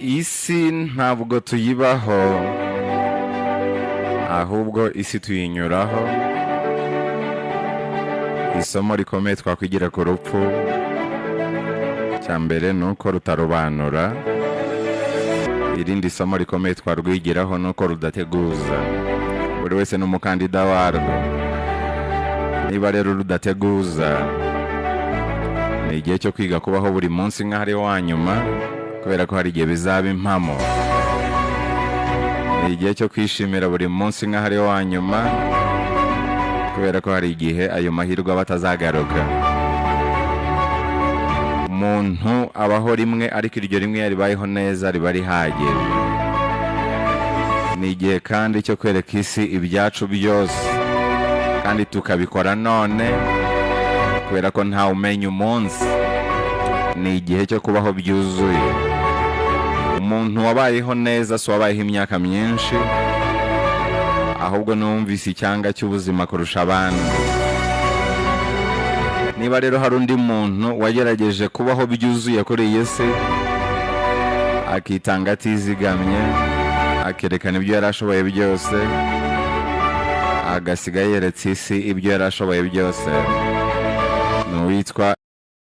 isi ntabwo tuyibaho, ahubwo isi tuyinyuraho. Isomo rikomeye twakwigira ku rupfu, cya mbere ni uko rutarobanura. Irindi somo rikomeye twarwigiraho ni uko rudateguza. Buri wese n'umukandida warwo. Niba rero rudateguza, ni igihe cyo kwiga kubaho buri munsi nk'aho ari wa nyuma, kubera ko hari igihe bizaba impamo. Ni igihe cyo kwishimira buri munsi nk'aho ari wa nyuma, kubera ko hari igihe ayo mahirwe aba atazagaruka. Umuntu abaho rimwe, ariko iryo rimwe yaribayeho neza riba rihagije. Ni igihe kandi cyo kwereka isi ibyacu byose, kandi tukabikora none, kubera ko ntawe umenya umunsi. Ni igihe cyo kubaho byuzuye. Umuntu wabayeho neza si wabayeho imyaka myinshi, ahubwo numvise icyanga cy'ubuzima kurusha abandi. Niba rero hari undi muntu wagerageje kubaho byuzuye kuri iyi si, akitanga atizigamye, akerekana ibyo yari ashoboye byose, agasiga yeretse isi ibyo yari ashoboye byose, ni uwitwa